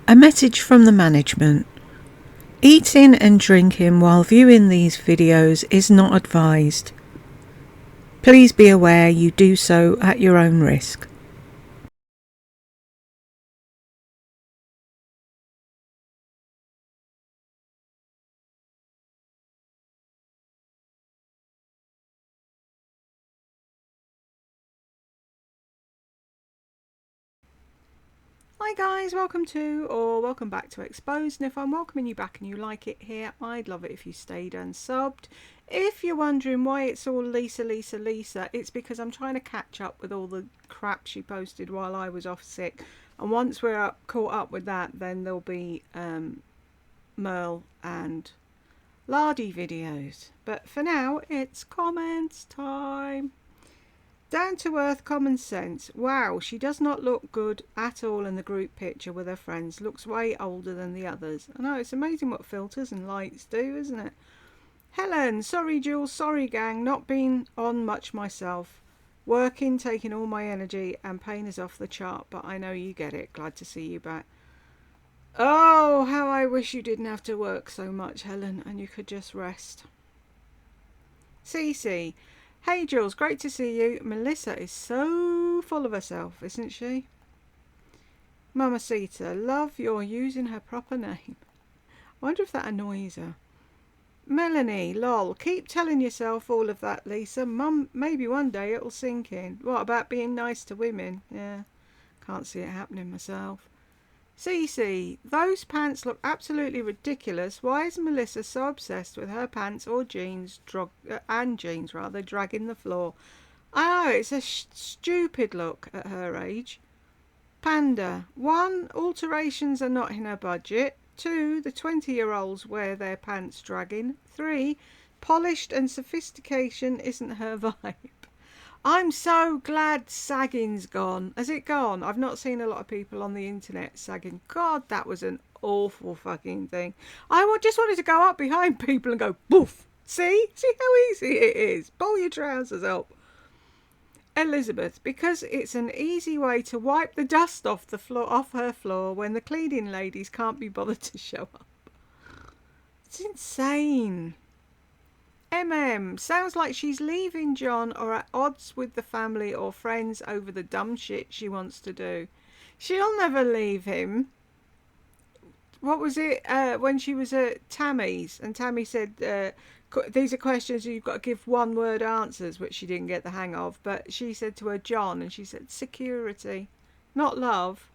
A message from the management. Eating and drinking while viewing these videos is not advised. Please be aware you do so at your own risk. Hi guys, welcome back to Exposed, and if I'm welcoming you back and you like it here, I'd love it if you stayed unsubbed. If you're wondering why it's all Lisa, it's because I'm trying to catch up with all the crap she posted while I was off sick, and once we're caught up with that, then there'll be Merle and Lardy videos. But for now, it's comments time. Down to earth common sense. Wow, she does not look good at all in the group picture with her friends. Looks way older than the others. I know, it's amazing what filters and lights do, isn't it? Helen, sorry Jules, sorry gang, not been on much myself. Working, taking all my energy, and pain is off the chart, but I know you get it. Glad to see you back. Oh, how I wish you didn't have to work so much, Helen, and you could just rest. Cece. Hey Jules, great to see you. Melissa is so full of herself, isn't she? Mamacita, love you're using her proper name. I wonder if that annoys her. Melanie, lol, keep telling yourself all of that, Lisa. Mum, maybe one day it'll sink in. What about being nice to women? Yeah, can't see it happening myself. Cece, those pants look absolutely ridiculous. Why is Melissa so obsessed with her pants or jeans, dragging the floor? I know, it's a stupid look at her age. Panda, 1, alterations are not in her budget. 2, the 20-year-olds wear their pants dragging. 3, polished and sophistication isn't her vibe. I'm so glad sagging's gone. Has it gone? I've not seen a lot of people on the internet sagging. God, that was an awful fucking thing. I just wanted to go up behind people and go, boof. See how easy it is. Pull your trousers up. Elizabeth, because it's an easy way to wipe the dust off her floor when the cleaning ladies can't be bothered to show up. It's insane. Sounds like she's leaving John or at odds with the family or friends over the dumb shit she wants to do. She'll never leave him. What was it when she was at Tammy's and Tammy said, these are questions you've got to give one-word answers, which she didn't get the hang of, but she said to her John and she said security, not love.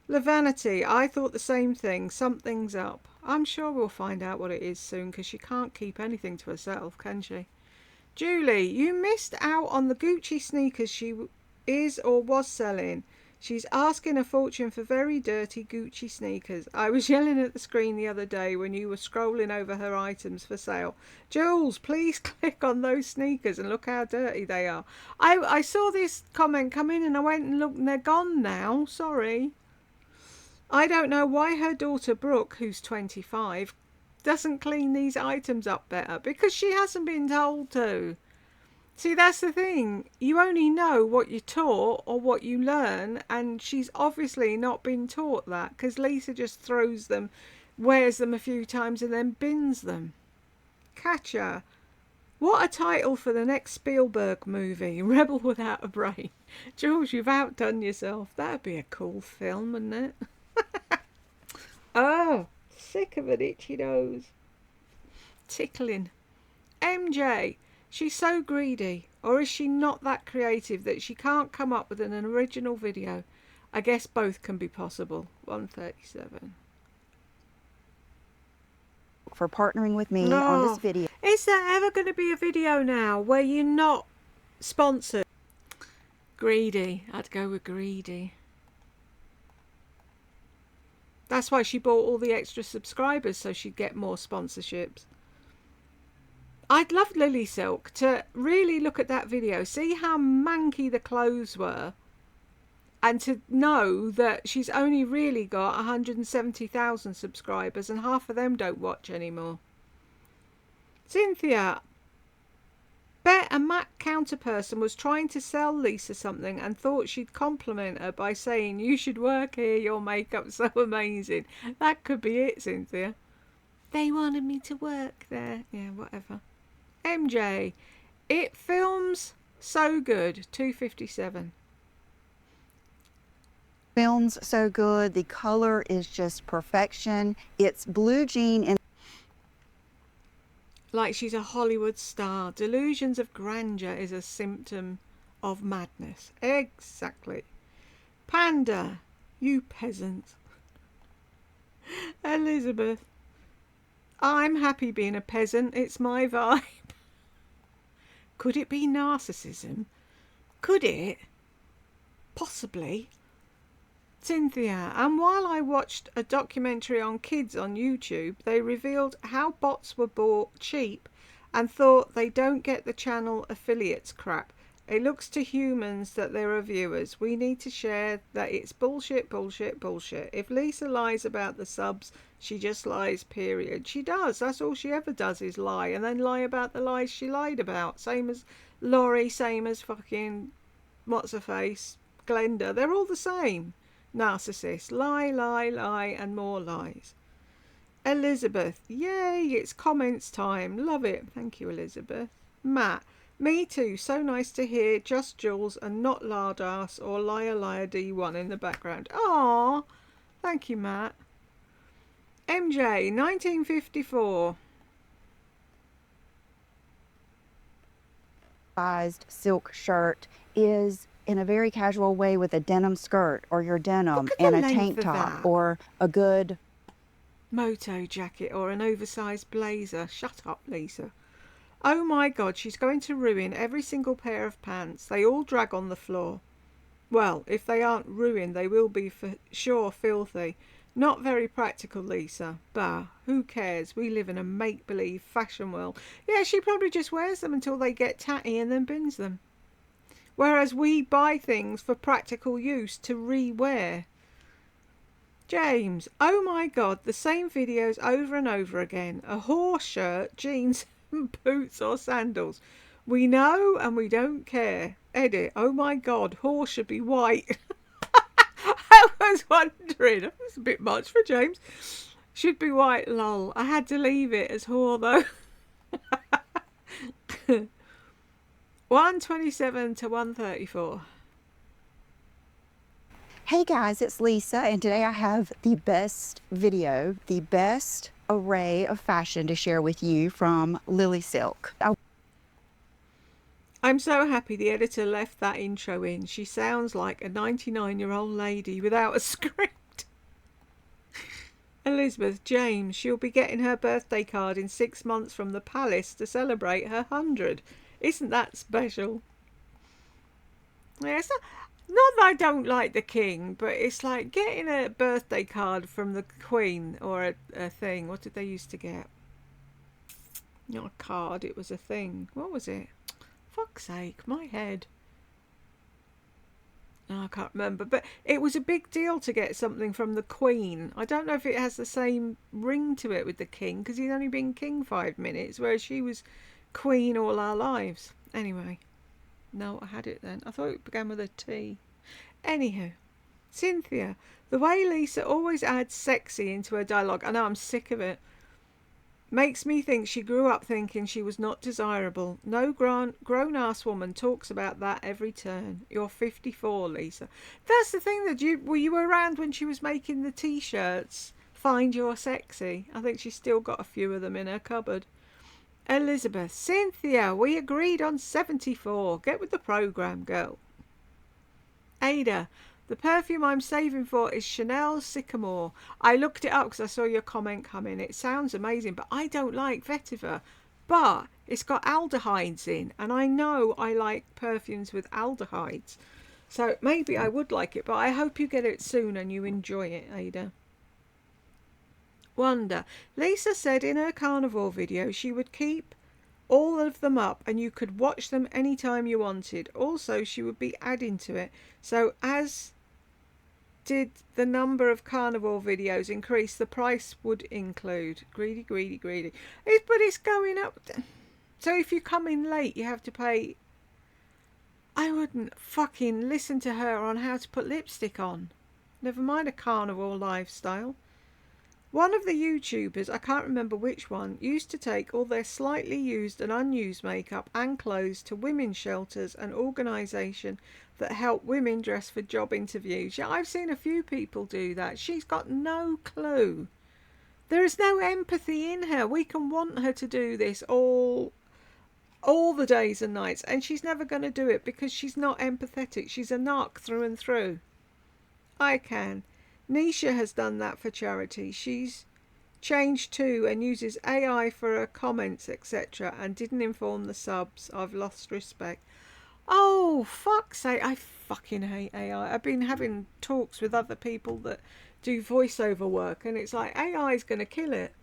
Lavanity, I thought the same thing. Something's up. I'm sure we'll find out what it is soon, because she can't keep anything to herself, can she? Julie, you missed out on the Gucci sneakers she is or was selling. She's asking a fortune for very dirty Gucci sneakers. I was yelling at the screen the other day when you were scrolling over her items for sale. Jules, please click on those sneakers and look how dirty they are. I saw this comment come in and I went and looked and they're gone now. Sorry. I don't know why her daughter Brooke, who's 25, doesn't clean these items up better, because she hasn't been told to. See, that's the thing. You only know what you're taught or what you learn, and she's obviously not been taught that, because Lisa just throws them, wears them a few times and then bins them. Katja, what a title for the next Spielberg movie, Rebel Without a Brain. Jules, you've outdone yourself. That'd be a cool film, wouldn't it? Oh, sick of an itchy nose. Tickling. MJ, she's so greedy. Or is she not that creative that she can't come up with an original video? I guess both can be possible. 137. For partnering with me on this video. Is there ever going to be a video now where you're not sponsored? Greedy. I'd go with greedy. That's why she bought all the extra subscribers, so she'd get more sponsorships. I'd love Lily Silk to really look at that video, see how manky the clothes were, and to know that she's only really got 170,000 subscribers and half of them don't watch anymore. Cynthia, bet a Mac counterperson was trying to sell Lisa something and thought she'd compliment her by saying, "You should work here, your makeup's so amazing." That could be it, Cynthia. They wanted me to work there. Yeah, whatever. MJ, it films so good. 257. Films so good. The color is just perfection. It's blue jean and Like she's a Hollywood star. Delusions of grandeur is a symptom of madness. Exactly. Panda, you peasant. Elizabeth, I'm happy being a peasant. It's my vibe. Could it be narcissism? Could it? Possibly. Cynthia, and while I watched a documentary on kids on YouTube, they revealed how bots were bought cheap and thought they don't get the channel affiliates crap. It looks to humans that there are viewers. We need to share that it's bullshit, bullshit, bullshit. If Lisa lies about the subs, she just lies, period. She does. That's all she ever does is lie, and then lie about the lies she lied about. Same as Laurie, same as fucking what's-her-face, Glenda. They're all the same. Narcissist. Lie, lie, lie, and more lies. Elizabeth. Yay, it's comments time. Love it. Thank you, Elizabeth. Matt. Me too. So nice to hear just Jules and not Lardass or Liar Liar D1 in the background. Aww. Thank you, Matt. MJ, 1954. silk shirt is in a very casual way with a denim skirt or your denim and a tank top or a good moto jacket or an oversized blazer. Shut up, Lisa. Oh my God, she's going to ruin every single pair of pants. They all drag on the floor. Well, if they aren't ruined, they will be for sure filthy. Not very practical, Lisa. Bah, who cares? We live in a make-believe fashion world. Yeah, she probably just wears them until they get tatty and then bins them. Whereas we buy things for practical use to re-wear. James, oh my God, the same videos over and over again. A horse shirt, jeans, boots or sandals. We know and we don't care. Edit, oh my God, horse should be white. I was wondering, that was a bit much for James. Should be white, lol. I had to leave it as whore though. 127 to 134. Hey guys, it's Lisa, and today I have the best video, the best array of fashion to share with you from Lily Silk. I'm so happy the editor left that intro in. She sounds like a 99-year-old lady without a script. Elizabeth, James, she'll be getting her birthday card in 6 months from the palace to celebrate her 100. Isn't that special? Yeah, it's not that I don't like the king, but it's like getting a birthday card from the queen or a thing. What did they used to get? Not a card, it was a thing. What was it? Fuck's sake, my head. No, I can't remember, but it was a big deal to get something from the Queen. I don't know if it has the same ring to it with the King, because he's only been King 5 minutes, whereas she was Queen all our lives. Anyway, no, I had it then. I thought it began with a T. Anywho, Cynthia, the way Lisa always adds sexy into her dialogue, I know I'm sick of it, makes me think she grew up thinking she was not desirable. No grown-ass woman talks about that every turn. You're 54, Lisa. That's the thing, that you were around when she was making the t-shirts. Find You're Sexy. I think she's still got a few of them in her cupboard. Elizabeth, Cynthia, we agreed on 74. Get with the program, girl. Ada, the perfume I'm saving for is Chanel Sycamore. I looked it up because I saw your comment come in. It sounds amazing, but I don't like vetiver. But it's got aldehydes in, and I know I like perfumes with aldehydes. So maybe I would like it, but I hope you get it soon and you enjoy it, Ada. Wonder, Lisa said in her carnivore video she would keep all of them up and you could watch them anytime you wanted. Also, she would be adding to it. So as did the number of carnivore videos increase, the price would include. Greedy, greedy, greedy. But it's going up. So if you come in late, you have to pay. I wouldn't fucking listen to her on how to put lipstick on. Never mind a carnival lifestyle. One of the YouTubers, I can't remember which one, used to take all their slightly used and unused makeup and clothes to women's shelters, an organisation that help women dress for job interviews. Yeah, I've seen a few people do that. She's got no clue. There is no empathy in her. We can want her to do this all the days and nights, and she's never going to do it because she's not empathetic. She's a narc through and through. I can. Nisha has done that for charity. She's changed too and uses AI for her comments, etc., and didn't inform the subs. I've lost respect. Oh, fuck's sake. I fucking hate AI. I've been having talks with other people that do voiceover work, and it's like AI is going to kill it.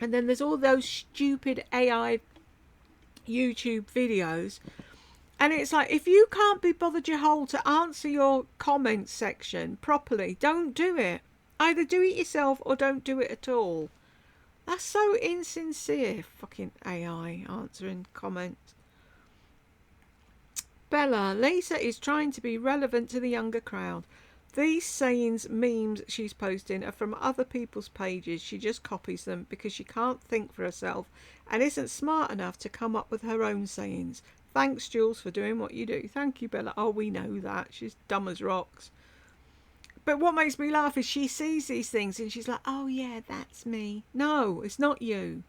And then there's all those stupid AI YouTube videos. And it's like, if you can't be bothered your whole to answer your comments section properly, don't do it. Either do it yourself or don't do it at all. That's so insincere, fucking AI answering comments. Bella, Lisa is trying to be relevant to the younger crowd. These sayings, memes she's posting are from other people's pages. She just copies them because she can't think for herself and isn't smart enough to come up with her own sayings. Thanks, Jules, for doing what you do. Thank you, Bella. Oh, we know that. She's dumb as rocks. But what makes me laugh is she sees these things and she's like, oh, yeah, that's me. No, it's not you.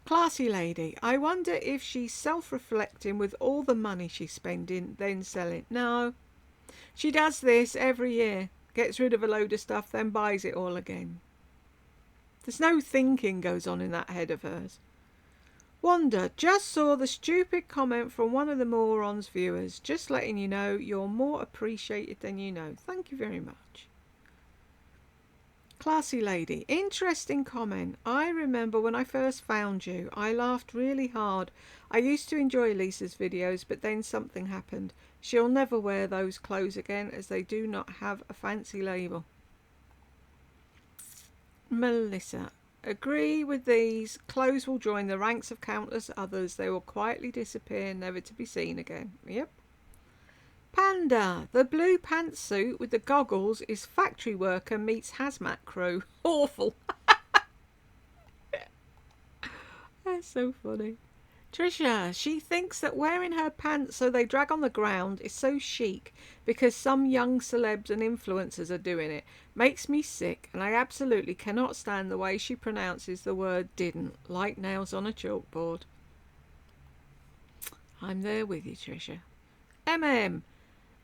Classy lady. I wonder if she's self-reflecting with all the money she's spending, then selling. No. She does this every year. Gets rid of a load of stuff, then buys it all again. There's no thinking goes on in that head of hers. Wanda, just saw the stupid comment from one of the morons viewers. Just letting you know you're more appreciated than you know. Thank you very much. Classy lady, interesting comment. I remember when I first found you, I laughed really hard. I used to enjoy Lisa's videos, but then something happened. She'll never wear those clothes again as they do not have a fancy label. Melissa, agree with these. Clothes will join the ranks of countless others. They will quietly disappear, never to be seen again. Yep. Panda, the blue pantsuit with the goggles is factory worker meets hazmat crew. Awful. That's so funny. Trisha, she thinks that wearing her pants so they drag on the ground is so chic because some young celebs and influencers are doing it. Makes me sick, and I absolutely cannot stand the way she pronounces the word didn't, like nails on a chalkboard. I'm there with you, Trisha.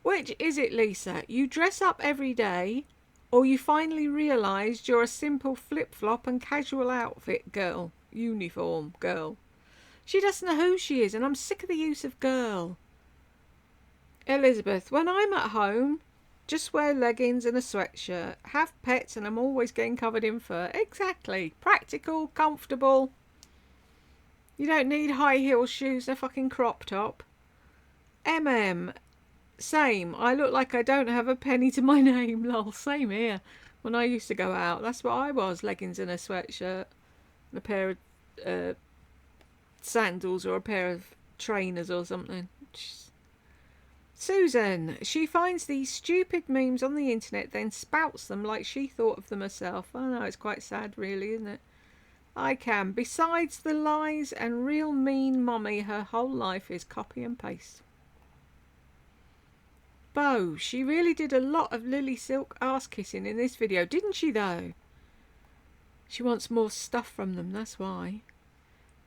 Which is it, Lisa? You dress up every day, or you finally realised you're a simple flip-flop and casual outfit girl? Uniform girl. She doesn't know who she is, and I'm sick of the use of girl. Elizabeth, when I'm at home, just wear leggings and a sweatshirt. Have pets, and I'm always getting covered in fur. Exactly. Practical, comfortable. You don't need high heel shoes and a fucking crop top. Same. I look like I don't have a penny to my name. Lol. Same here. When I used to go out, that's what I was. Leggings and a sweatshirt. And a pair of sandals or a pair of trainers or something. Susan, she finds these stupid memes on the internet, then spouts them like she thought of them herself. I know, it's quite sad really, isn't it? I can. Besides the lies and real mean mommy, her whole life is copy and paste. Bo, she really did a lot of Lily Silk ass kissing in this video, didn't she though? She wants more stuff from them, that's why.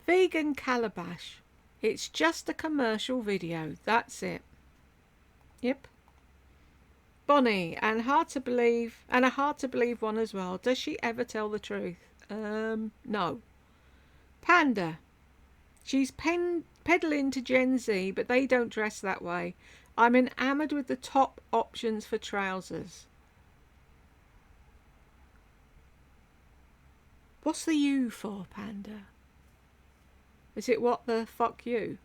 Vegan Calabash. It's just a commercial video, that's it. Yep. Bonnie, and a hard to believe one as well. Does she ever tell the truth? No. Panda. She's peddling to Gen Z, but they don't dress that way. I'm enamoured with the top options for trousers. What's the U for, Panda? Is it what the fuck you?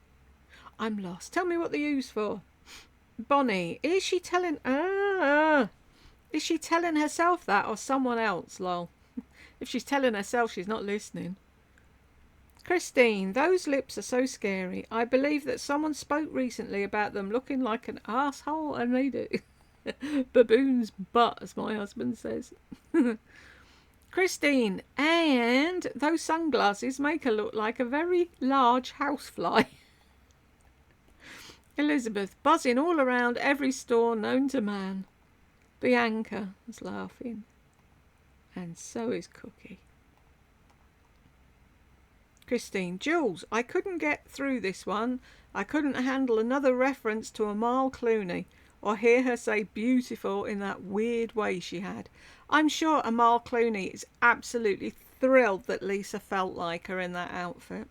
I'm lost. Tell me what the U's for. Bonnie, is she telling... Is she telling herself that or someone else, lol? If she's telling herself, she's not listening. Christine, those lips are so scary. I believe that someone spoke recently about them looking like an asshole, and they do. Baboon's butt, as my husband says. Christine, and those sunglasses make her look like a very large housefly. Elizabeth, buzzing all around every store known to man. Bianca is laughing. And so is Cookie. Christine, Jules, I couldn't get through this one. I couldn't handle another reference to Amal Clooney or hear her say beautiful in that weird way she had. I'm sure Amal Clooney is absolutely thrilled that Lisa felt like her in that outfit.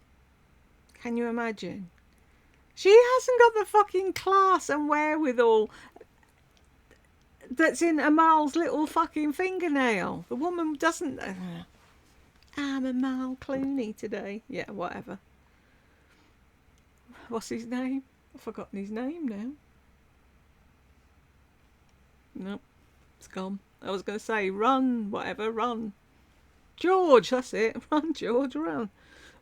Can you imagine? She hasn't got the fucking class and wherewithal that's in Amal's little fucking fingernail. The woman doesn't... I'm Amal Clooney today. Yeah, whatever. What's his name? I've forgotten his name now. Nope, it's gone. I was going to say run, whatever, run. George, that's it. Run, George, run.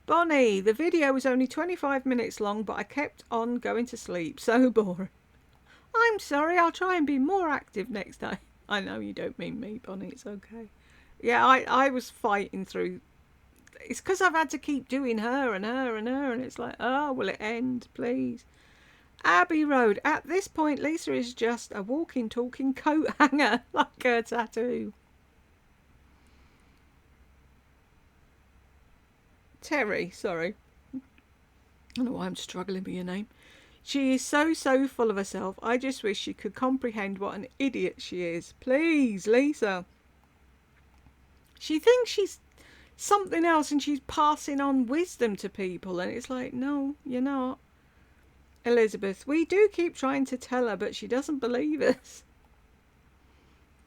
Bonnie, the video was only 25 minutes long, but I kept on going to sleep. So boring. I'm sorry, I'll try and be more active next time. I know you don't mean me, Bonnie, it's okay. Yeah, I was fighting through. It's because I've had to keep doing her and her and her, and it's like, oh, will it end, please? Abbey Road. At this point, Lisa is just a walking, talking coat hanger, like her tattoo. Terry, sorry. I don't know why I'm struggling with your name. She is so full of herself. I just wish she could comprehend what an idiot she is. Please, Lisa. She thinks she's something else and she's passing on wisdom to people, and it's like, no, you're not. Elizabeth, we do keep trying to tell her, but she doesn't believe us.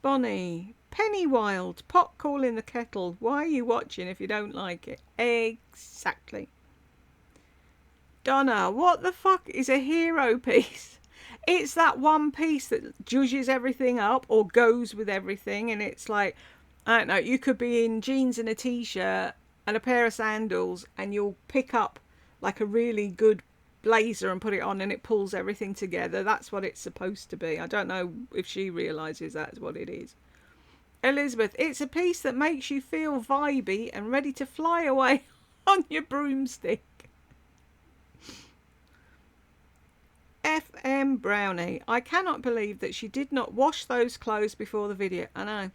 Bonnie, Penny Wild, pot calling the kettle. Why are you watching if you don't like it? Exactly. Donna, what the fuck is a hero piece? It's that one piece that judges everything up or goes with everything, and it's like, I don't know, you could be in jeans and a t-shirt and a pair of sandals, and you'll pick up like a really good blazer and put it on, and it pulls everything together. That's what it's supposed to be. I don't know if she realises that's what it is. Elizabeth, it's a piece that makes you feel vibey and ready to fly away on your broomstick. FM Brownie, I cannot believe that she did not wash those clothes before the video. I know.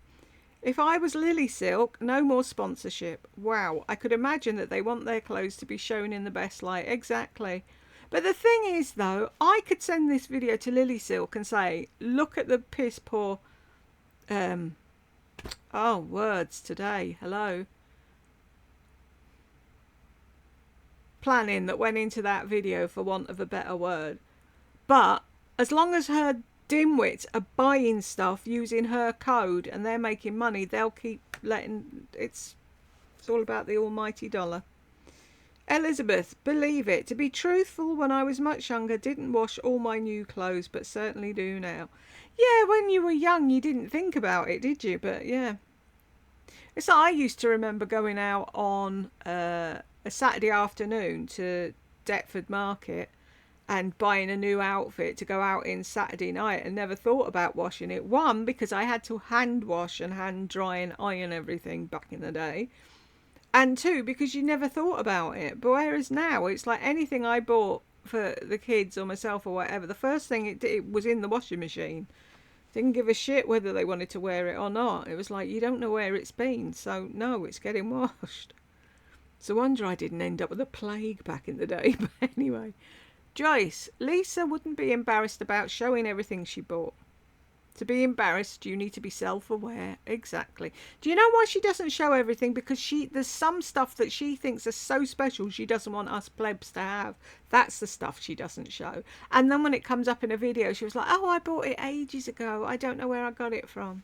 If I was Lily Silk, no more sponsorship. Wow, I could imagine that they want their clothes to be shown in the best light. Exactly. But the thing is, though, I could send this video to Lily Silk and say, look at the piss poor... oh, words today. Hello. Planning that went into that video, for want of a better word. But as long as her dimwits are buying stuff using her code and they're making money, they'll keep letting... It's all about the almighty dollar. Elizabeth, believe it. To be truthful, when I was much younger, didn't wash all my new clothes, but certainly do now. Yeah, when you were young, you didn't think about it, did you? But yeah. It's like I used to remember going out on a Saturday afternoon to Deptford Market and buying a new outfit to go out in Saturday night, and never thought about washing it. One, because I had to hand wash and hand dry and iron everything back in the day. And two, because you never thought about it. But whereas now, it's like anything I bought for the kids or myself or whatever, the first thing it was in the washing machine. Didn't give a shit whether they wanted to wear it or not. It was like, you don't know where it's been, so no, it's getting washed. It's a wonder I didn't end up with a plague back in the day. But anyway. Joyce, Lisa wouldn't be embarrassed about showing everything she bought. To be embarrassed, you need to be self-aware. Exactly. Do you know why she doesn't show everything? Because there's some stuff that she thinks is so special she doesn't want us plebs to have. That's the stuff she doesn't show. And then when it comes up in a video, she was like, oh, I bought it ages ago. I don't know where I got it from.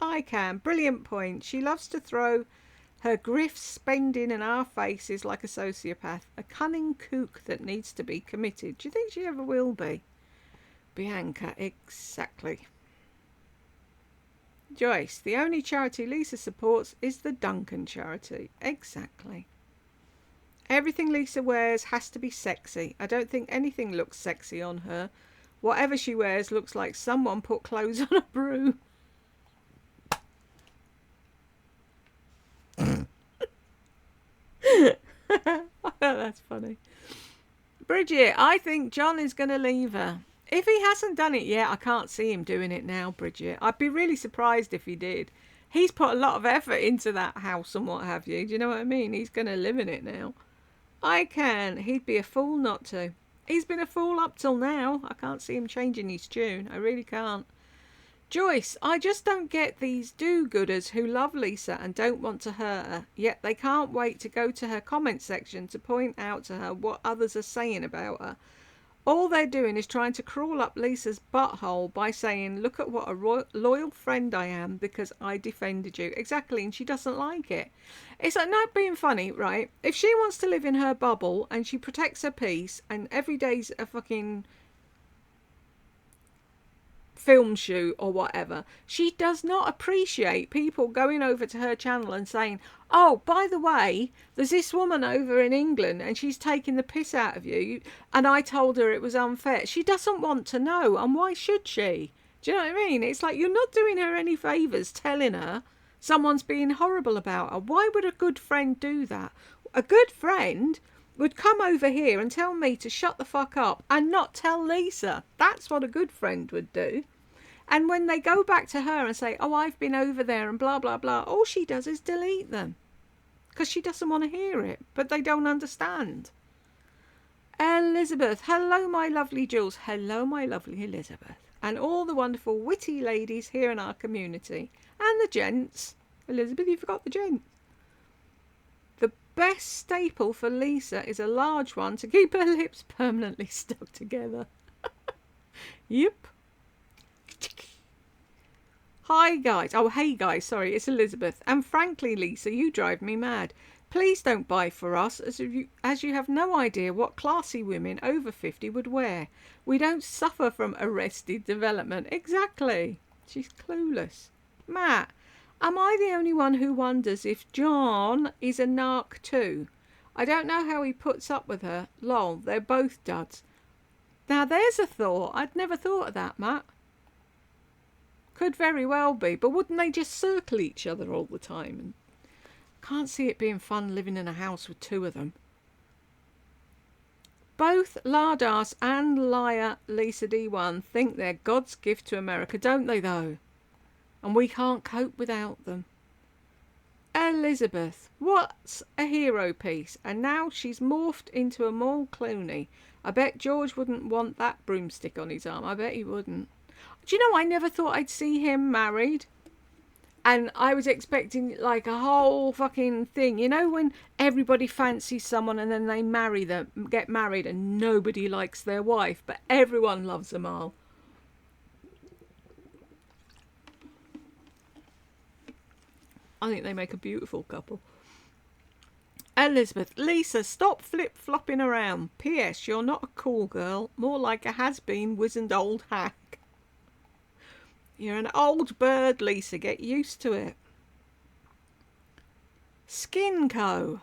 I can. Brilliant point. She loves to throw her grift spending in our faces like a sociopath. A cunning kook that needs to be committed. Do you think she ever will be? Bianca, exactly. Joyce, the only charity Lisa supports is the Duncan charity. Exactly. Everything Lisa wears has to be sexy. I don't think anything looks sexy on her. Whatever she wears looks like someone put clothes on a broom. That's funny. Bridget, I think John is going to leave her. If he hasn't done it yet, I can't see him doing it now, Bridget. I'd be really surprised if he did. He's put a lot of effort into that house and what have you. Do you know what I mean? He's going to live in it now. I can. He'd be a fool not to. He's been a fool up till now. I can't see him changing his tune. I really can't. Joyce, I just don't get these do-gooders who love Lisa and don't want to hurt her, yet they can't wait to go to her comment section to point out to her what others are saying about her. All they're doing is trying to crawl up Lisa's butthole by saying, look at what a loyal friend I am because I defended you. Exactly, and she doesn't like it. It's like, not being funny, right? If she wants to live in her bubble and she protects her peace and every day's a fucking film shoot or whatever, she does not appreciate people going over to her channel and saying, oh, by the way, there's this woman over in England and she's taking the piss out of you and I told her it was unfair. She doesn't want to know, and why should she? Do you know what I mean? It's like, you're not doing her any favours telling her someone's being horrible about her. Why would a good friend do that? A good friend would come over here and tell me to shut the fuck up and not tell Lisa. That's what a good friend would do. And when they go back to her and say, oh, I've been over there and blah, blah, blah, all she does is delete them. Because she doesn't want to hear it. But they don't understand. Elizabeth. Hello, my lovely Jules. Hello, my lovely Elizabeth. And all the wonderful witty ladies here in our community. And the gents. Elizabeth, you forgot the gents. The best staple for Lisa is a large one to keep her lips permanently stuck together. Yep. Hi guys. Oh, hey guys, sorry, it's Elizabeth. And frankly, Lisa, you drive me mad. Please don't buy for us, as you have no idea what classy women over 50 would wear. We don't suffer from arrested development. Exactly. She's clueless. Matt, am I the only one who wonders if John is a narc too? I don't know how he puts up with her. Lol, they're both duds. Now there's a thought. I'd never thought of that, Matt. Could very well be, but wouldn't they just circle each other all the time? And can't see it being fun living in a house with two of them. Both Lardas and liar Lisa D1 think they're God's gift to America, don't they though? And we can't cope without them. Elizabeth, what's a hero piece? And now she's morphed into a Maul Clooney. I bet George wouldn't want that broomstick on his arm. I bet he wouldn't. Do you know, I never thought I'd see him married. And I was expecting like a whole fucking thing. You know when everybody fancies someone and then they marry them, get married and nobody likes their wife, but everyone loves them all. I think they make a beautiful couple. Elizabeth, Lisa, stop flip-flopping around. P.S. You're not a cool girl, more like a has-been wizened old hack. You're an old bird, Lisa. Get used to it. Skin Co.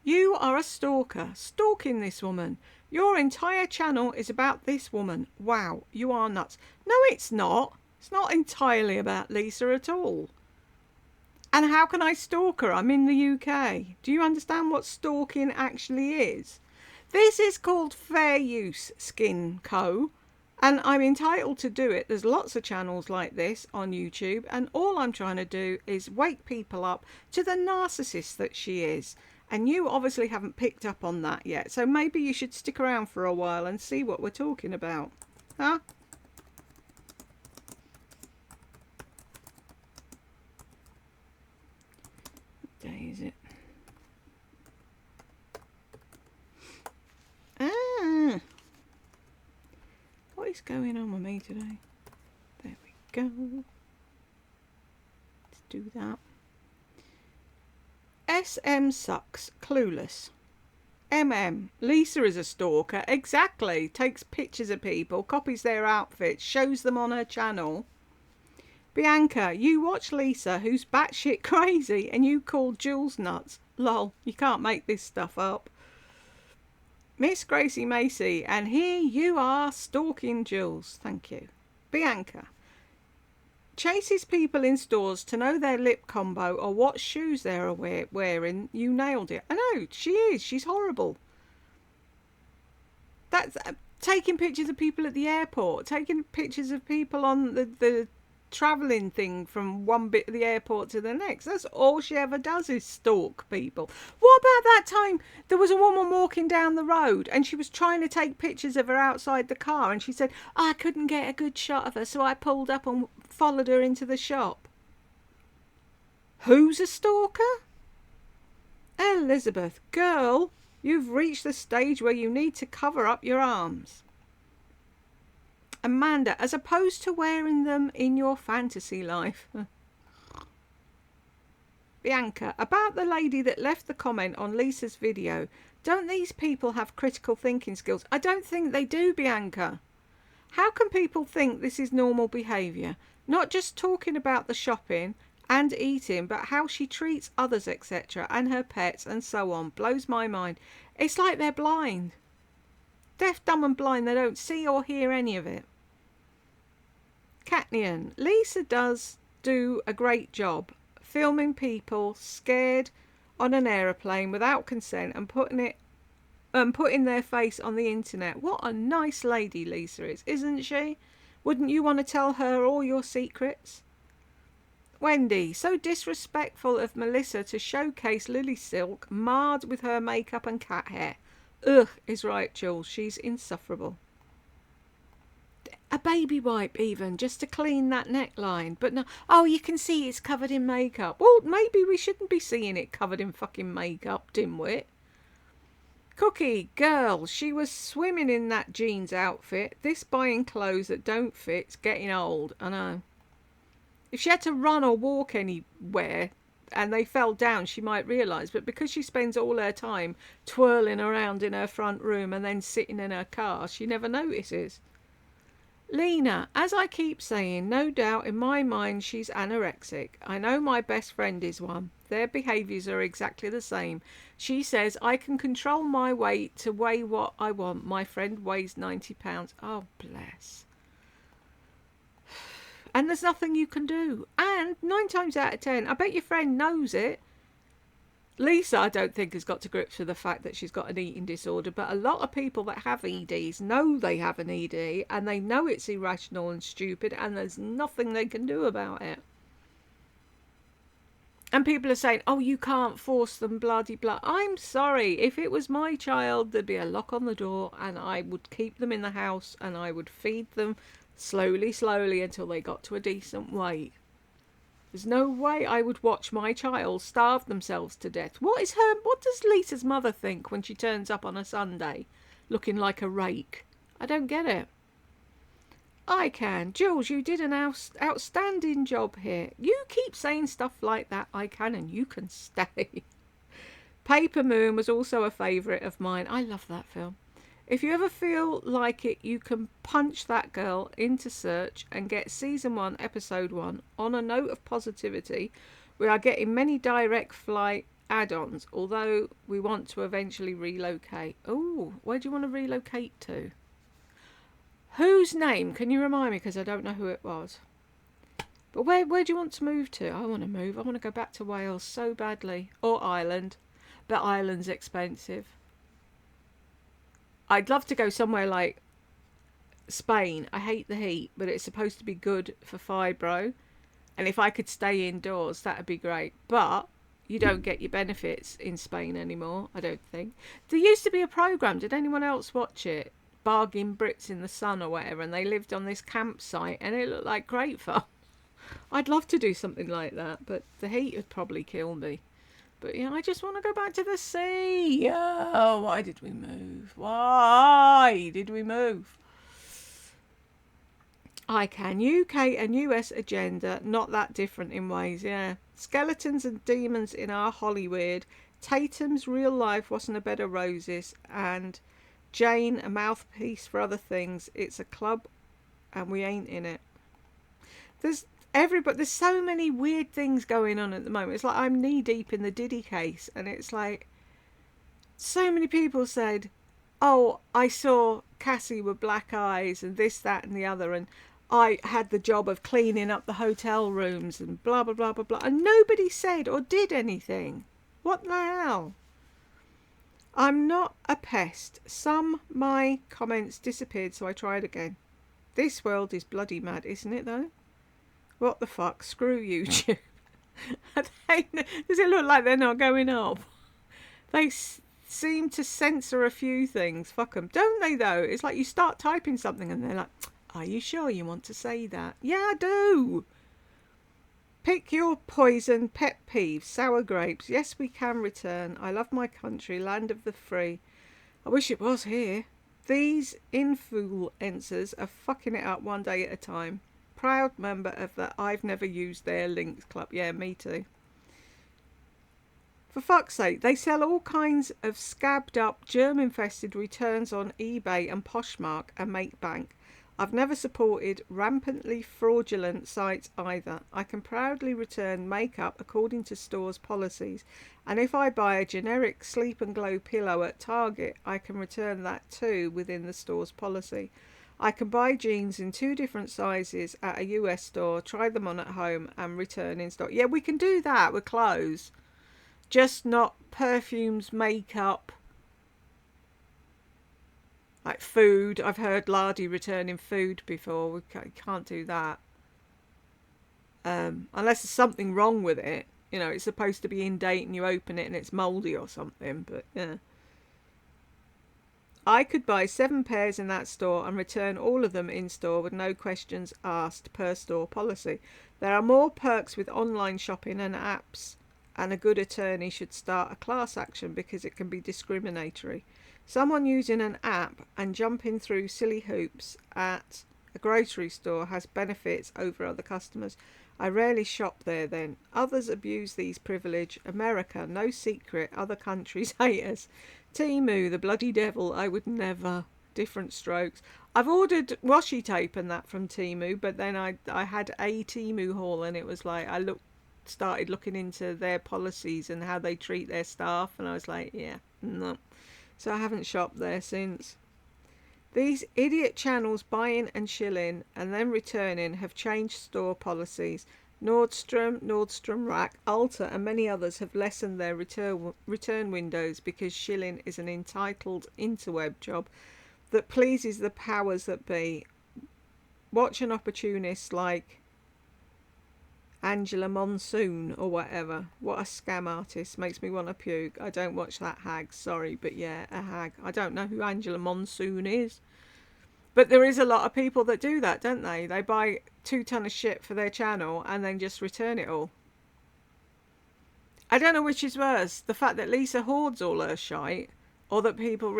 You are a stalker. Stalking this woman. Your entire channel is about this woman. Wow, you are nuts. No, it's not. It's not entirely about Lisa at all. And how can I stalk her? I'm in the UK. Do you understand what stalking actually is? This is called fair use, Skin Co. And I'm entitled to do it. There's lots of channels like this on YouTube. And all I'm trying to do is wake people up to the narcissist that she is. And you obviously haven't picked up on that yet. So maybe you should stick around for a while and see what we're talking about. Huh? What day is it? What is going on with me today? There we go. Let's do that. SM sucks. Clueless. Lisa is a stalker. Exactly. Takes pictures of people, copies their outfits, shows them on her channel. Bianca, you watch Lisa, who's batshit crazy, and you call Jules nuts. Lol, you can't make this stuff up. Miss Gracie Macy, and here you are stalking Jules. Thank you. Bianca chases people in stores to know their lip combo or what shoes they're wearing. You nailed it. I know, she is. She's horrible. That's taking pictures of people at the airport, taking pictures of people on the travelling thing from one bit of the airport to the next. That's all she ever does is stalk people. What about that time there was a woman walking down the road and she was trying to take pictures of her outside the car, and she said, I couldn't get a good shot of her, so I pulled up and followed her into the shop. Who's a stalker? Elizabeth, girl, you've reached the stage where you need to cover up your arms. Amanda, as opposed to wearing them in your fantasy life. Bianca, about the lady that left the comment on Lisa's video, don't these people have critical thinking skills? I don't think they do, Bianca. How can people think this is normal behaviour? Not just talking about the shopping and eating, but how she treats others, etc., and her pets and so on. Blows my mind. It's like they're blind. Deaf, dumb and blind. They don't see or hear any of it. Katnian, Lisa does do a great job filming people scared on an aeroplane without consent and putting their face on the internet. What a nice lady Lisa is, isn't she? Wouldn't you want to tell her all your secrets? Wendy, so disrespectful of Melissa to showcase Lily Silk marred with her makeup and cat hair. Ugh, is right, Jules. She's insufferable. A baby wipe even, just to clean that neckline. But no, oh, you can see it's covered in makeup. Well, maybe we shouldn't be seeing it covered in fucking makeup, dimwit. Cookie, girl, she was swimming in that jeans outfit. This buying clothes that don't fit's getting old, I know. If she had to run or walk anywhere and they fell down, she might realise. But because she spends all her time twirling around in her front room and then sitting in her car, she never notices. Lena, as I keep saying, no doubt in my mind she's anorexic. I know my best friend is one. Their behaviours are exactly the same. She says I can control my weight to weigh what I want. My friend weighs 90 pounds. Oh, bless. And there's nothing you can do. And 9 times out of 10, I bet your friend knows it. Lisa, I don't think, has got to grips with the fact that she's got an eating disorder, but a lot of people that have EDs know they have an ED and they know it's irrational and stupid and there's nothing they can do about it. And people are saying, oh, you can't force them, bloody blah. I'm sorry. If it was my child, there'd be a lock on the door and I would keep them in the house and I would feed them slowly until they got to a decent weight. There's no way I would watch my child starve themselves to death. What does Lisa's mother think when she turns up on a Sunday looking like a rake? I don't get it. I can. Jules, you did an outstanding job here. You keep saying stuff like that, I can, and you can stay. Paper Moon was also a favourite of mine. I love that film. If you ever feel like it, you can punch that girl into search and get season 1, episode 1. On a note of positivity, we are getting many direct flight add-ons, although we want to eventually relocate. Oh, where do you want to relocate to? Whose name? Can you remind me? Because I don't know who it was. But where do you want to move to? I want to move. I want to go back to Wales so badly. Or Ireland. But Ireland's expensive. I'd love to go somewhere like Spain. I hate the heat, but it's supposed to be good for fibro. And if I could stay indoors, that'd be great. But you don't get your benefits in Spain anymore, I don't think. There used to be a programme. Did anyone else watch it? Bargain Brits in the Sun or whatever. And they lived on this campsite and it looked like great fun. I'd love to do something like that, but the heat would probably kill me. But yeah, I just want to go back to the sea. Oh, why did we move? Why did we move? I can. UK and US agenda, not that different in ways, yeah. Skeletons and demons in our Hollywood. Tatum's real life wasn't a bed of roses. And Jane, a mouthpiece for other things. It's a club and we ain't in it. everybody, there's so many weird things going on at the moment. It's like I'm knee deep in the Diddy case, and it's like so many people said, oh, I saw Cassie with black eyes and this, that, and the other, and I had the job of cleaning up the hotel rooms and blah, blah, blah, blah, blah. And nobody said or did anything. What the hell? I'm not a pest. My comments disappeared, so I tried again. This world is bloody mad, isn't it, though? What the fuck? Screw YouTube. Does it look like they're not going up? They seem to censor a few things. Fuck them. Don't they, though? It's like you start typing something and they're like, are you sure you want to say that? Yeah, I do. Pick your poison. Pet peeves. Sour grapes. Yes, we can return. I love my country. Land of the free. I wish it was here. These influencers are fucking it up one day at a time. Proud member of the I've never used their links club. Yeah, me too. For fuck's sake, they sell all kinds of scabbed up, germ-infested returns on eBay and Poshmark and make bank. I've never supported rampantly fraudulent sites either. I can proudly return makeup according to stores' policies, and if I buy a generic Sleep and Glow pillow at Target, I can return that too within the store's policy. I can buy jeans in 2 different sizes at a US store, try them on at home and return in stock. Yeah, we can do that with clothes. Just not perfumes, makeup, like food. I've heard Lardy returning food before. We can't do that. Unless there's something wrong with it. You know, it's supposed to be in date and you open it and it's mouldy or something. But yeah. I could buy 7 pairs in that store and return all of them in store with no questions asked per store policy. There are more perks with online shopping and apps, and a good attorney should start a class action because it can be discriminatory. Someone using an app and jumping through silly hoops at a grocery store has benefits over other customers. I rarely shop there then. Others abuse these privilege. America, no secret. Other countries hate us. Temu, the bloody devil. I would never. Different strokes. I've ordered washi tape and that from Temu, but then I had a Temu haul and it was like started looking into their policies and how they treat their staff, and I was like, yeah, no. So I haven't shopped there since. These idiot channels buying and shilling and then returning have changed store policies. Nordstrom Rack, Ulta and many others have lessened their return windows because shilling is an entitled interweb job that pleases the powers that be. Watch an opportunist like Angela Monsoon or whatever. What a scam artist. Makes me want to puke. I don't watch that hag, sorry, but yeah, a hag. I don't know who Angela Monsoon is. But there is a lot of people that do that, don't they? They buy 2 tons of shit for their channel and then just return it all. I don't know which is worse. The fact that Lisa hoards all her shite, or that people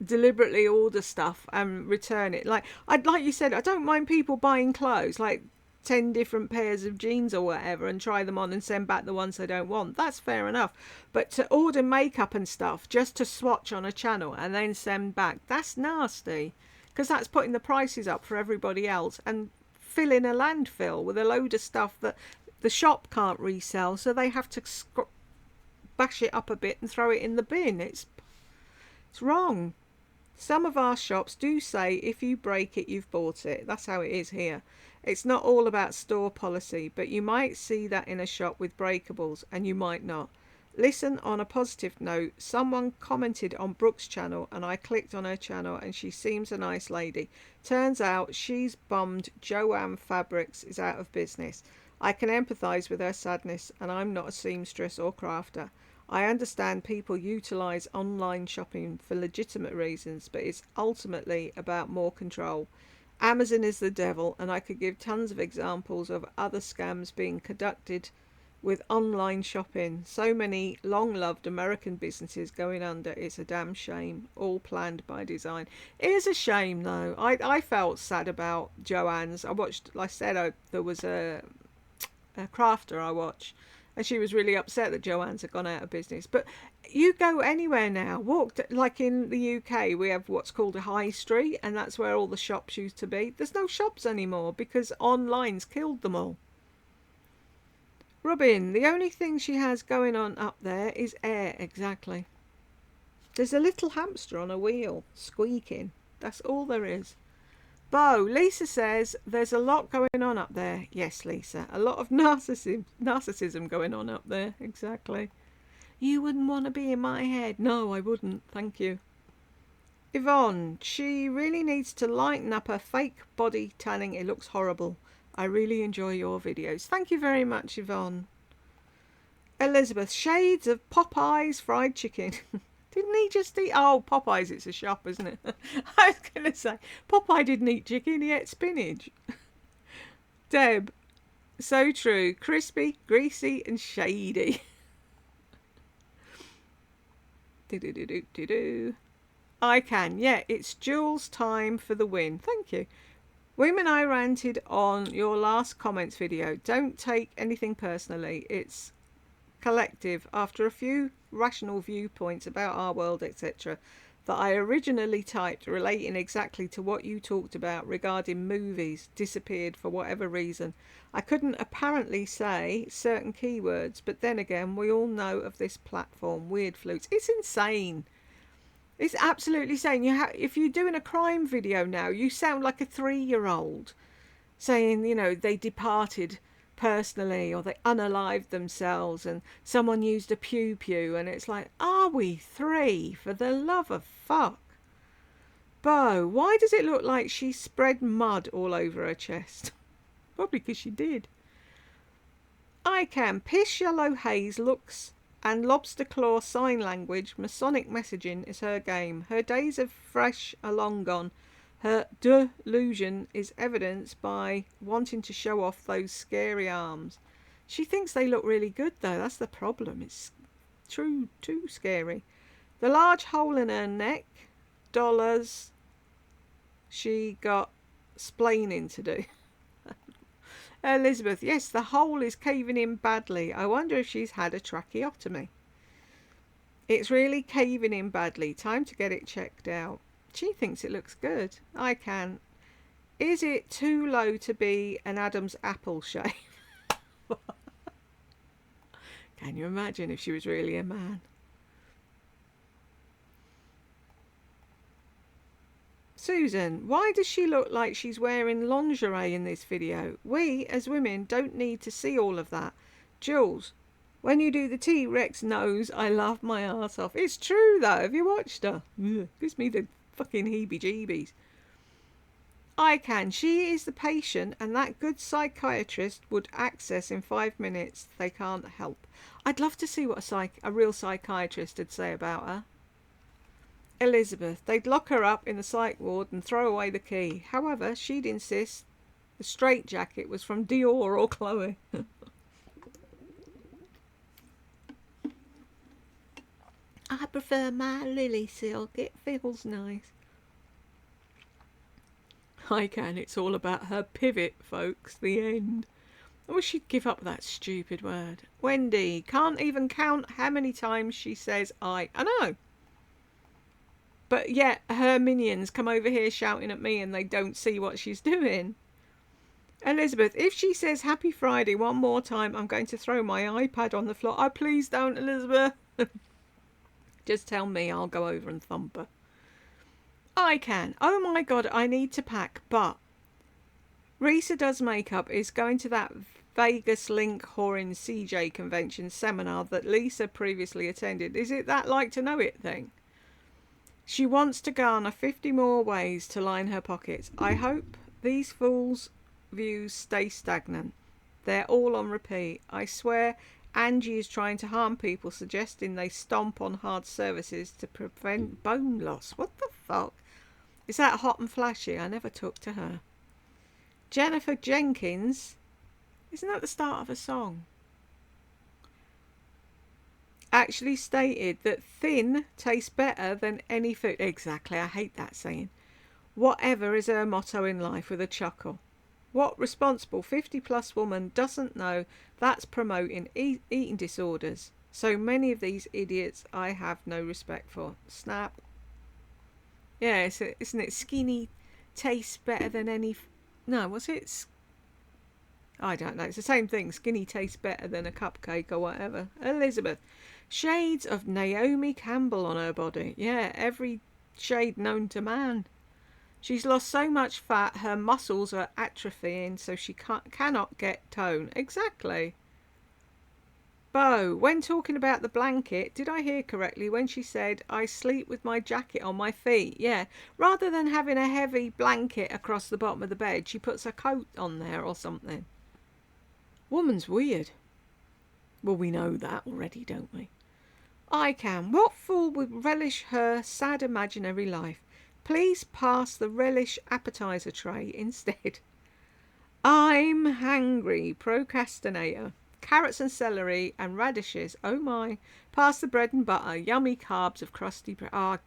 deliberately order stuff and return it. Like you said, I don't mind people buying clothes, like 10 different pairs of jeans or whatever, and try them on and send back the ones they don't want. That's fair enough. But to order makeup and stuff just to swatch on a channel and then send back, that's nasty. Because that's putting the prices up for everybody else and filling a landfill with a load of stuff that the shop can't resell, so they have to bash it up a bit and throw it in the bin. It's wrong. Some of our shops do say if you break it, you've bought it. That's how it is here. It's not all about store policy, but you might see that in a shop with breakables and you might not. Listen, on a positive note, someone commented on Brooke's channel and I clicked on her channel and she seems a nice lady. Turns out she's bummed Joanne Fabrics is out of business. I can empathise with her sadness, and I'm not a seamstress or crafter. I understand people utilise online shopping for legitimate reasons, but it's ultimately about more control. Amazon is the devil, and I could give tons of examples of other scams being conducted with online shopping. So many long-loved American businesses going under. It's a damn shame. All planned by design. It is a shame, though. I felt sad about Joanne's. I watched, like I said, there was a crafter I watch, And she was really upset that Joanne's had gone out of business. But you go anywhere now, like in the UK, we have what's called a high street, and that's where all the shops used to be. There's no shops anymore because online's killed them all. Robin, the only thing she has going on up there is air, exactly. There's a little hamster on a wheel, squeaking. That's all there is. Bo, Lisa says there's a lot going on up there. Yes, Lisa, a lot of narcissism going on up there, exactly. You wouldn't want to be in my head. No, I wouldn't, thank you. Yvonne, she really needs to lighten up her fake body tanning. It looks horrible. I really enjoy your videos. Thank you very much, Yvonne. Elizabeth, shades of Popeye's fried chicken. Didn't he just eat... Oh, Popeye's, it's a shop, isn't it? I was going to say, Popeye didn't eat chicken, he ate spinach. Deb, so true. Crispy, greasy and shady. I can. Yeah, it's Jules' time for the win. Thank you. Women, I ranted on your last comments video. Don't take anything personally. It's collective after a few rational viewpoints about our world, etc., that I originally typed relating exactly to what you talked about regarding movies disappeared for whatever reason. I couldn't apparently say certain keywords, but then again, we all know of this platform, Weird Flutes. It's insane. It's absolutely insane. If you're doing a crime video now, you sound like a 3-year-old saying, you know, they departed personally, or they unalived themselves, and someone used a pew, and it's like, are we 3? For the love of fuck. Bo, why does it look like she spread mud all over her chest? Probably because she did. I can. Piss yellow haze looks and lobster claw sign language, Masonic messaging is her game. Her days of fresh are long gone. Her delusion is evidenced by wanting to show off those scary arms. She thinks they look really good though, that's the problem. It's too scary. The large hole in her neck, dollars, she got splaining to do. Elizabeth, yes, the hole is caving in badly. I wonder if she's had a tracheotomy. It's really caving in badly. Time to get it checked out. She thinks it looks good. I can. Is it too low to be an Adam's apple shape? Can you imagine if she was really a man? Susan, why does she look like she's wearing lingerie in this video? We, as women, don't need to see all of that. Jules, when you do the T-Rex nose, I laugh my ass off. It's true, though. Have you watched her? Gives me the fucking heebie-jeebies. I can. She is the patient, and that good psychiatrist would access in 5 minutes. They can't help. I'd love to see what a real psychiatrist would say about her. Elizabeth, they'd lock her up in the psych ward and throw away the key. However, she'd insist the straitjacket was from Dior or Chloe. I prefer my lily silk. It feels nice. I can. It's all about her pivot, folks. The end. I wish she'd give up that stupid word. Wendy, can't even count how many times she says I know. But yet her minions come over here shouting at me and they don't see what she's doing. Elizabeth, if she says Happy Friday one more time, I'm going to throw my iPad on the floor. Oh, please don't, Elizabeth. Just tell me, I'll go over and thump her. I can. Oh my God, I need to pack. But Risa Does Makeup is going to that Vegas Link Whoring CJ convention seminar that Lisa previously attended. Is it that like to know it thing? She wants to garner 50 more ways to line her pockets. I hope these fools' views stay stagnant. They're all on repeat. I swear Angie is trying to harm people, suggesting they stomp on hard surfaces to prevent bone loss. What the fuck? Is that Hot and Flashy? I never took to her. Jennifer Jenkins. Isn't that the start of a song? Actually stated that thin tastes better than any food. Exactly, I hate that saying. Whatever is her motto in life, with a chuckle. What responsible 50-plus woman doesn't know that's promoting eating disorders? So many of these idiots I have no respect for. Snap. Yeah, isn't it skinny tastes better than any... No, what's it? I don't know. It's the same thing. Skinny tastes better than a cupcake or whatever. Elizabeth. Shades of Naomi Campbell on her body. Yeah, every shade known to man. She's lost so much fat, her muscles are atrophying, so she cannot get tone. Exactly. Bo, when talking about the blanket, did I hear correctly when she said, I sleep with my jacket on my feet? Yeah, rather than having a heavy blanket across the bottom of the bed, she puts a coat on there or something. Woman's weird. Well, we know that already, don't we? I can. What fool would relish her sad imaginary life? Please pass the relish appetizer tray instead. I'm hangry. Procrastinator. Carrots and celery and radishes. Oh my. Pass the bread and butter. Yummy carbs of crusty bread.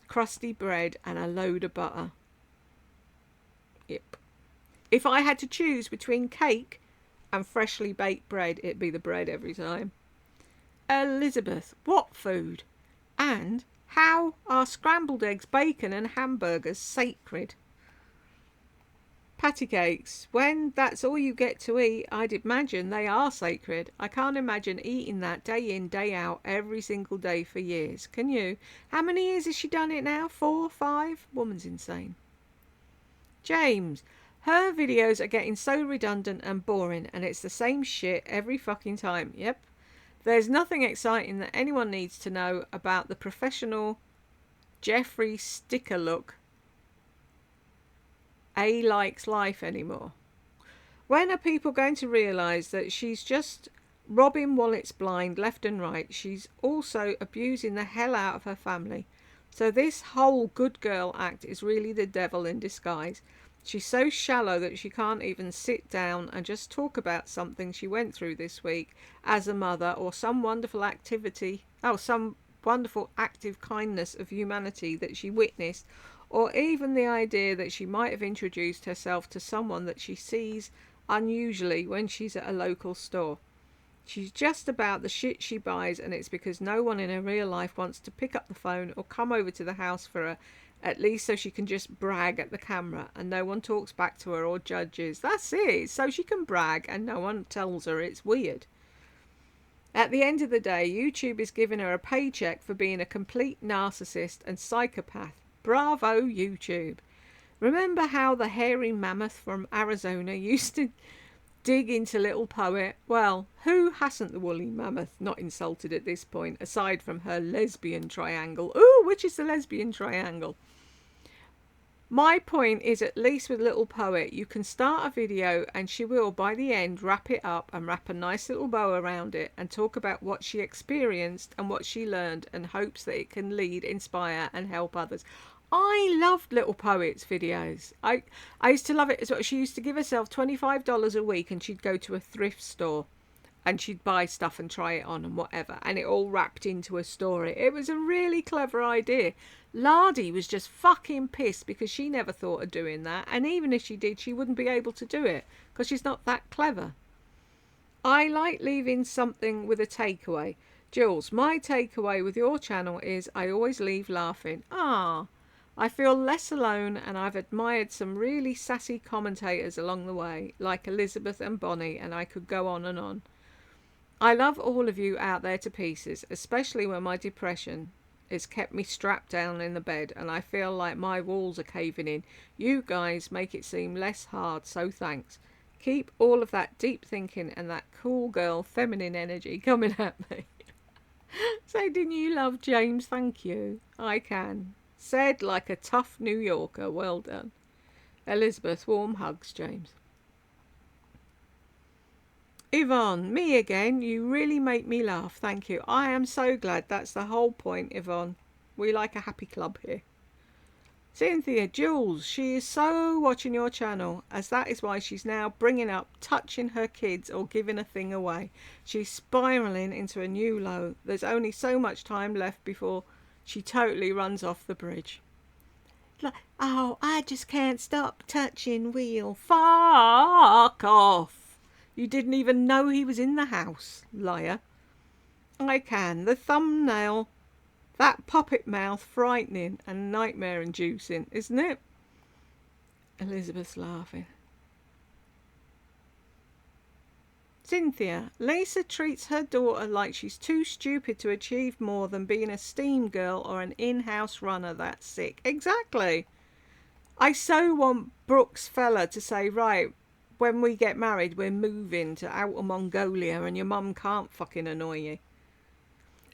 Crusty bread and a load of butter. Yep. If I had to choose between cake and freshly baked bread, it'd be the bread every time. Elizabeth, what food? And how are scrambled eggs, bacon and hamburgers sacred? Patty cakes. When that's all you get to eat, I'd imagine they are sacred. I can't imagine eating that day in, day out, every single day for years. Can you? How many years has she done it now? 4, 5? Woman's insane. James. Her videos are getting so redundant and boring, and it's the same shit every fucking time. Yep. There's nothing exciting that anyone needs to know about the professional Jeffrey Sticker look A likes life anymore. When are people going to realise that she's just robbing wallets blind left and right? She's also abusing the hell out of her family. So this whole good girl act is really the devil in disguise. She's so shallow that she can't even sit down and just talk about something she went through this week as a mother, or some wonderful some wonderful active kindness of humanity that she witnessed, or even the idea that she might have introduced herself to someone that she sees unusually when she's at a local store. She's just about the shit she buys, and it's because no one in her real life wants to pick up the phone or come over to the house for her, at least so she can just brag at the camera and no one talks back to her or judges. That's it, so she can brag and no one tells her it's weird. At the end of the day, YouTube is giving her a paycheck for being a complete narcissist and psychopath. Bravo, YouTube. Remember how the hairy mammoth from Arizona used to dig into Little Poet? Well, who hasn't the woolly mammoth not insulted at this point, aside from her lesbian triangle? Ooh, which is the lesbian triangle? My point is, at least with Little Poet, you can start a video and she will, by the end, wrap it up and wrap a nice little bow around it and talk about what she experienced and what she learned, and hopes that it can lead, inspire and help others. I loved Little Poet's videos. I used to love it as well. She used to give herself $25 a week and she'd go to a thrift store and she'd buy stuff and try it on and whatever, and it all wrapped into a story. It was a really clever idea. Lardy was just fucking pissed because she never thought of doing that, and even if she did, she wouldn't be able to do it because she's not that clever. I like leaving something with a takeaway. Jules, my takeaway with your channel is I always leave laughing. I feel less alone, and I've admired some really sassy commentators along the way, like Elizabeth and Bonnie, and I could go on and on. I love all of you out there to pieces, especially when my depression has kept me strapped down in the bed and I feel like my walls are caving in. You guys make it seem less hard, so thanks. Keep all of that deep thinking and that cool girl feminine energy coming at me. So didn't you love James? Thank you. I can. Said like a tough New Yorker. Well done. Elizabeth, warm hugs, James. Yvonne, me again. You really make me laugh. Thank you. I am so glad. That's the whole point, Yvonne. We like a happy club here. Cynthia, Jules, she is so watching your channel, as that is why she's now bringing up touching her kids or giving a thing away. She's spiraling into a new low. There's only so much time left before she totally runs off the bridge. Like, oh, I just can't stop touching wheel. Fuck off. You didn't even know he was in the house, liar. I can. The thumbnail. That puppet mouth frightening and nightmare inducing, isn't it? Elizabeth's laughing. Cynthia, Lisa treats her daughter like she's too stupid to achieve more than being a steam girl or an in-house runner. That's sick. Exactly. I so want Brooke's fella to say, right, when we get married, we're moving to Outer Mongolia and your mum can't fucking annoy you.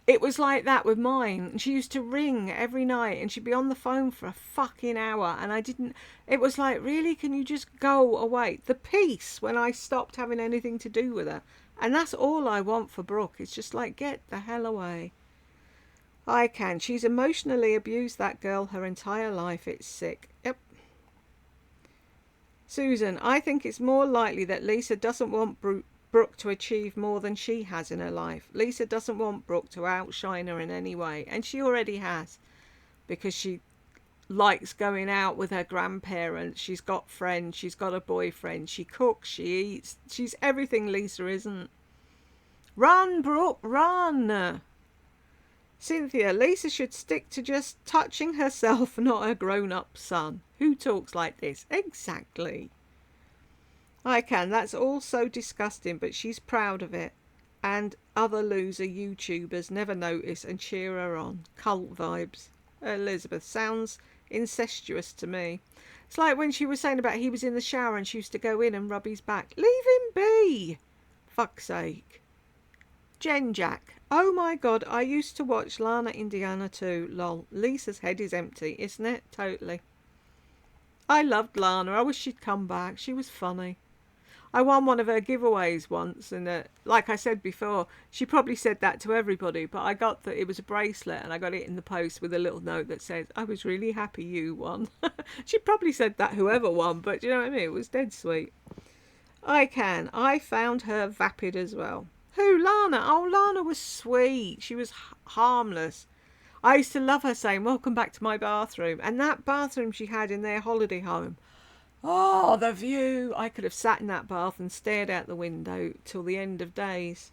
It was like that with mine. And she used to ring every night and she'd be on the phone for a fucking hour. And I didn't, it was like, really, can you just go away? The peace when I stopped having anything to do with her. And that's all I want for Brooke. It's just like, get the hell away. I can. She's emotionally abused that girl her entire life. It's sick. Yep. Susan, I think it's more likely that Lisa doesn't want Brooke to achieve more than she has in her life. Lisa doesn't want Brooke to outshine her in any way, and she already has, because she likes going out with her grandparents, she's got friends, she's got a boyfriend, she cooks, she eats, she's everything Lisa isn't. Run, Brooke, run! Cynthia, Lisa should stick to just touching herself, not her grown-up son. Who talks like this? Exactly. I can. That's all so disgusting, but she's proud of it. And other loser YouTubers never notice and cheer her on. Cult vibes. Elizabeth, sounds incestuous to me. It's like when she was saying about he was in the shower and she used to go in and rub his back. Leave him be! Fuck's sake. Jen Jack. Oh my god, I used to watch Lana Indiana too. Lol. Lisa's head is empty, isn't it? Totally. I loved Lana. I wish she'd come back. She was funny. I won one of her giveaways once, and like I said before, she probably said that to everybody, but I got that it was a bracelet, and I got it in the post with a little note that says, I was really happy you won. She probably said that whoever won, but you know what I mean? It was dead sweet. I can. I found her vapid as well. Who? Lana? Oh, Lana was sweet. She was harmless. I used to love her saying, welcome back to my bathroom. And that bathroom she had in their holiday home. Oh, the view. I could have sat in that bath and stared out the window till the end of days.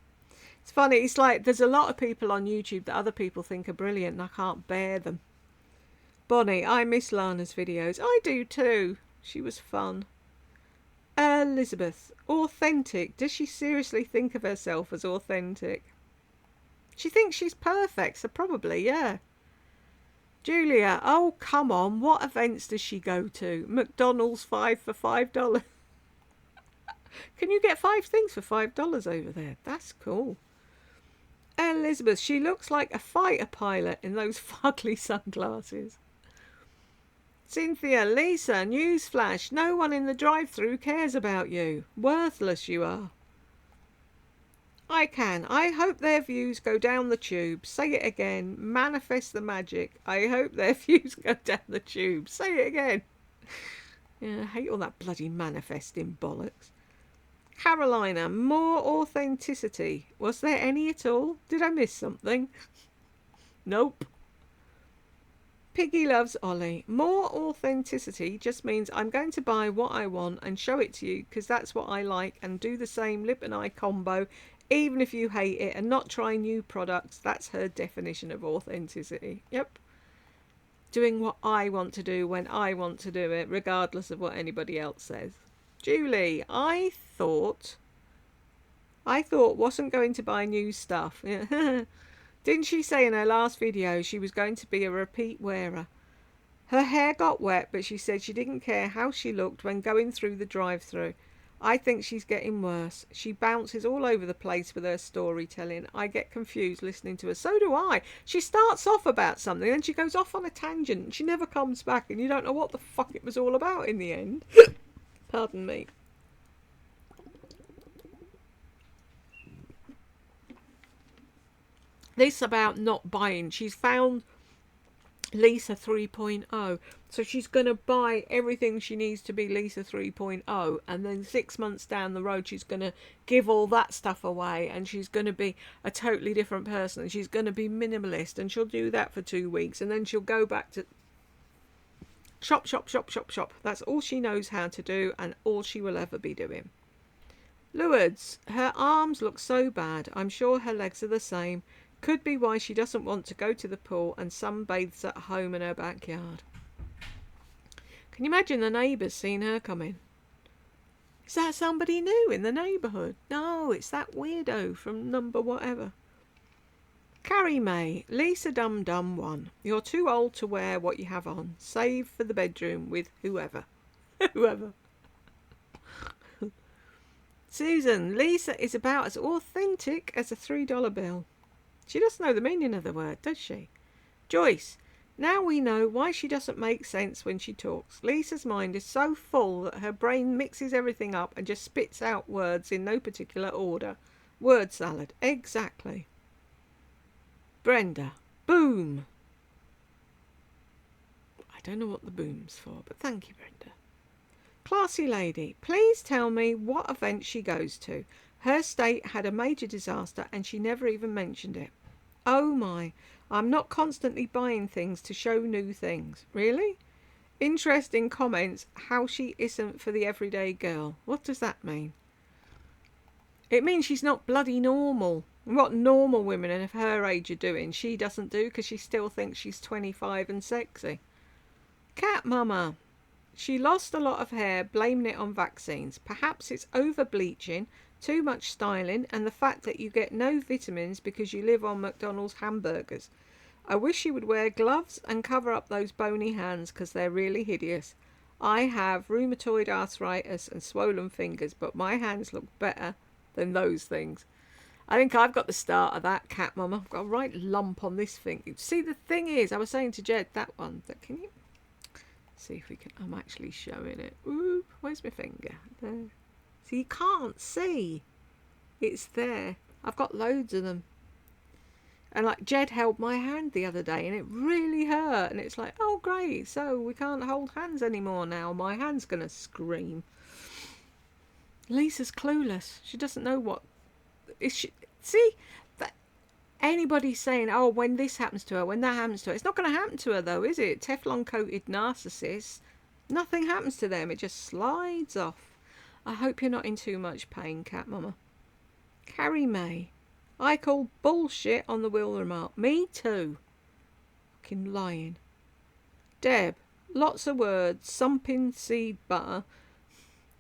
It's funny. It's like there's a lot of people on YouTube that other people think are brilliant and I can't bear them. Bonnie, I miss Lana's videos. I do too. She was fun. Elizabeth, authentic. Does she seriously think of herself as authentic? She thinks she's perfect, so probably, yeah. Julia, oh, come on. What events does she go to? McDonald's 5 for $5. Can you get 5 things for $5 over there? That's cool. Elizabeth, she looks like a fighter pilot in those fugly sunglasses. Cynthia, Lisa, newsflash. No one in the drive-thru cares about you. Worthless you are. I can. I hope their views go down the tube. Say it again. Manifest the magic. I hope their views go down the tube. Say it again. Yeah, I hate all that bloody manifesting bollocks. Carolina, more authenticity. Was there any at all? Did I miss something? Nope. Piggy loves Ollie. More authenticity just means I'm going to buy what I want and show it to you because that's what I like and do the same lip and eye combo even if you hate it and not try new products. That's her definition of authenticity. Yep. Doing what I want to do when I want to do it regardless of what anybody else says. Julie, I thought wasn't going to buy new stuff. Didn't she say in her last video she was going to be a repeat wearer? Her hair got wet, but she said she didn't care how she looked when going through the drive-thru. I think she's getting worse. She bounces all over the place with her storytelling. I get confused listening to her. So do I. She starts off about something and she goes off on a tangent and she never comes back and you don't know what the fuck it was all about in the end. Pardon me. This about not buying. She's found Lisa 3.0. So she's going to buy everything she needs to be Lisa 3.0. And then 6 months down the road, she's going to give all that stuff away. And she's going to be a totally different person. She's going to be minimalist. And she'll do that for 2 weeks. And then she'll go back to... Shop, shop, shop, shop, shop. That's all she knows how to do and all she will ever be doing. Lourdes, her arms look so bad. I'm sure her legs are the same. Could be why she doesn't want to go to the pool and sunbathes at home in her backyard. Can you imagine the neighbours seeing her come in? Is that somebody new in the neighbourhood? No, it's that weirdo from number whatever. Carrie May, Lisa Dum Dum 1. You're too old to wear what you have on. Save for the bedroom with whoever. Whoever. Susan, Lisa is about as authentic as a $3 bill. She doesn't know the meaning of the word, does she? Joyce, now we know why she doesn't make sense when she talks. Lisa's mind is so full that her brain mixes everything up and just spits out words in no particular order. Word salad. Exactly. Brenda, boom. I don't know what the boom's for, but thank you, Brenda. Classy lady, please tell me what event she goes to. Her state had a major disaster and she never even mentioned it. Oh my, I'm not constantly buying things to show new things. Really? Interesting comments, how she isn't for the everyday girl. What does that mean? It means she's not bloody normal. What normal women of her age are doing, she doesn't do because she still thinks she's 25 and sexy. Cat mama. She lost a lot of hair, blaming it on vaccines. Perhaps it's over bleaching, too much styling, and the fact that you get no vitamins because you live on McDonald's hamburgers. I wish she would wear gloves and cover up those bony hands because they're really hideous. I have rheumatoid arthritis and swollen fingers, but my hands look better than those things. I think I've got the start of that, cat mama. I've got a right lump on this thing. See, the thing is, I was saying to Jed, that one, that can you see if we can, I'm actually showing it. Ooh, where's my finger? There. So you can't see. It's there. I've got loads of them. And like Jed held my hand the other day and it really hurt. And it's like, oh great, so we can't hold hands anymore now. My hand's going to scream. Lisa's clueless. She doesn't know what... Is she... See? That anybody saying, oh, when this happens to her, when that happens to her. It's not going to happen to her though, is it? Teflon-coated narcissists. Nothing happens to them. It just slides off. I hope you're not in too much pain, cat mama. Carrie May. I call bullshit on the will remark. Me too. Fucking lying. Deb. Lots of words. Sumping seed butter.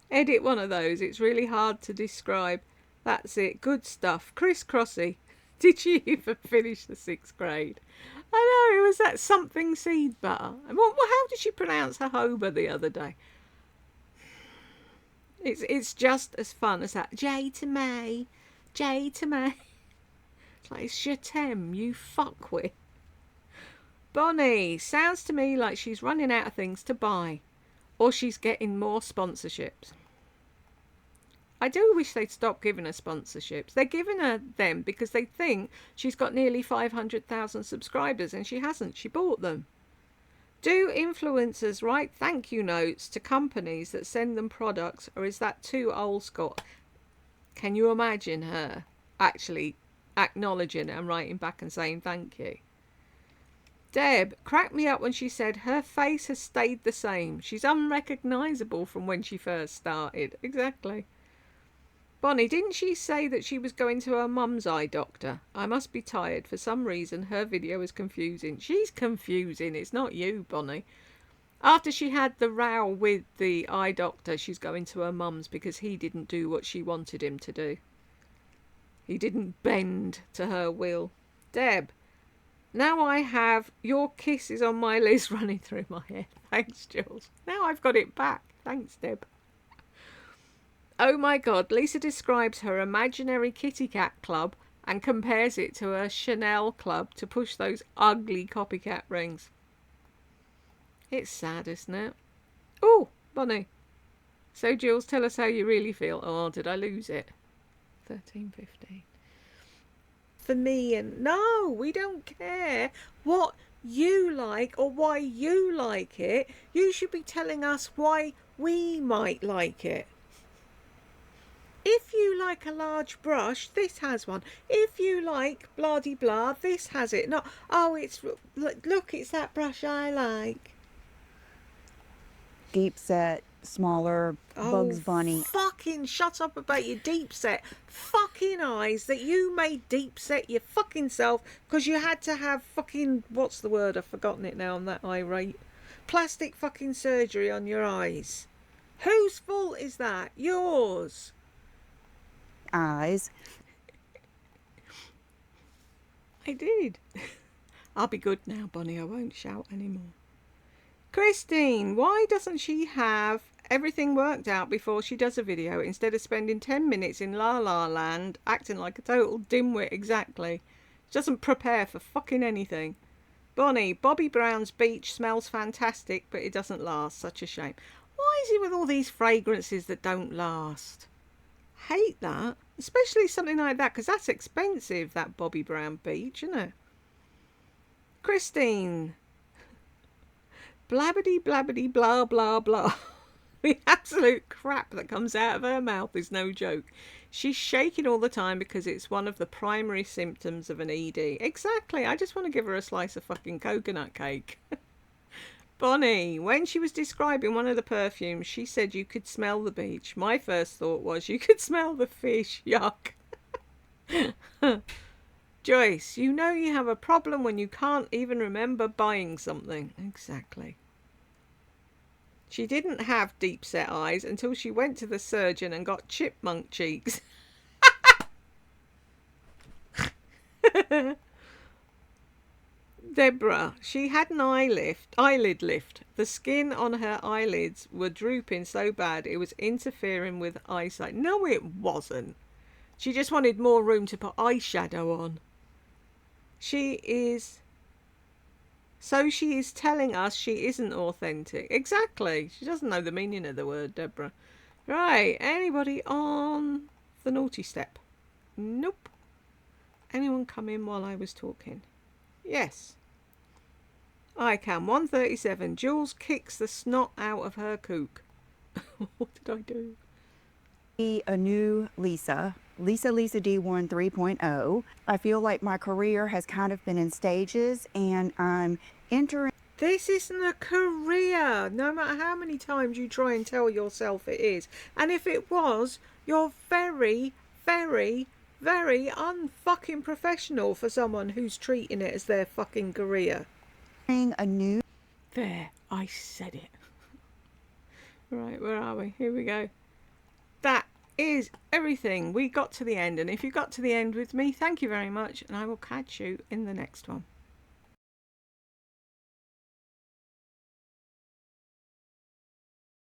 Edit one of those. It's really hard to describe. That's it. Good stuff. Chris Crossy. Did you even finish the 6th grade? I know. It was that something seed butter. Well, how did she pronounce jojoba the other day? It's just as fun as that. J to May. J to May. It's like, it's je t'aime, you fuckwit. Bonnie. Sounds to me like she's running out of things to buy. Or she's getting more sponsorships. I do wish they'd stop giving her sponsorships. They're giving her them because they think she's got nearly 500,000 subscribers and she hasn't. She bought them. Do influencers write thank you notes to companies that send them products, or is that too old school? Can you imagine her actually acknowledging it and writing back and saying thank you? Deb cracked me up when she said her face has stayed the same. She's unrecognisable from when she first started. Exactly. Bonnie, didn't she say that she was going to her mum's eye doctor? I must be tired. For some reason, her video is confusing. She's confusing. It's not you, Bonnie. After she had the row with the eye doctor, she's going to her mum's because he didn't do what she wanted him to do. He didn't bend to her will. Deb, now I have your kisses on my list running through my head. Thanks, Jules. Now I've got it back. Thanks, Deb. Oh my God, Lisa describes her imaginary kitty cat club and compares it to her Chanel club to push those ugly copycat rings. It's sad, isn't it? Oh, Bonnie. So, Jules, tell us how you really feel. Oh, did I lose it? 13:15. For me and... No, we don't care what you like or why you like it. You should be telling us why we might like it. If you like a large brush, this has one. If you like blah-de-blah, this has it. Not, oh, it's, look, it's that brush I like. deep set, smaller Oh, Bugs Bunny. fucking shut up about your deep set fucking eyes that you made deep set your fucking self because you had to have fucking, what's the word? I've forgotten it now, I'm that irate. Plastic fucking surgery on your eyes. Whose fault is that? Yours. Eyes. I did. I'll be good now, Bonnie. I won't shout anymore. Christine, why doesn't she have everything worked out before she does a video instead of spending 10 minutes in La La Land acting like a total dimwit exactly? She doesn't prepare for fucking anything. Bonnie, Bobby Brown's beach smells fantastic, but it doesn't last. Such a shame. Why is it with all these fragrances that don't last? Hate that. Especially something like that, because that's expensive, that Bobby Brown beach, isn't it? Christine. Blabbity blabbity blah blah blah. The absolute crap that comes out of her mouth is no joke. She's shaking all the time because it's one of the primary symptoms of an ED. Exactly. I just want to give her a slice of fucking coconut cake. Bonnie, when she was describing one of the perfumes, she said you could smell the beach. My first thought was you could smell the fish. Yuck. Joyce, you know you have a problem when you can't even remember buying something. Exactly. She didn't have deep set eyes until she went to the surgeon and got chipmunk cheeks. Deborah, she had an eyelid lift. The skin on her eyelids were drooping so bad it was interfering with eyesight. No, it wasn't. She just wanted more room to put eyeshadow on. She is telling us she isn't authentic. Exactly. She doesn't know the meaning of the word, Deborah. Right, anybody on the naughty step? Nope. Anyone come in while I was talking? Yes. I can. 137. Jules kicks the snot out of her kook. What did I do? A new Lisa D1 3.0. I feel like my career has kind of been in stages and I'm entering. This isn't a career, no matter how many times you try and tell yourself it is. And if it was, you're very, very, very unfucking professional for someone who's treating it as their fucking career. A new. There, I said it. Right, where are we? Here we go. That is everything. We got to the end, and if you got to the end with me, thank you very much, and I will catch you in the next one.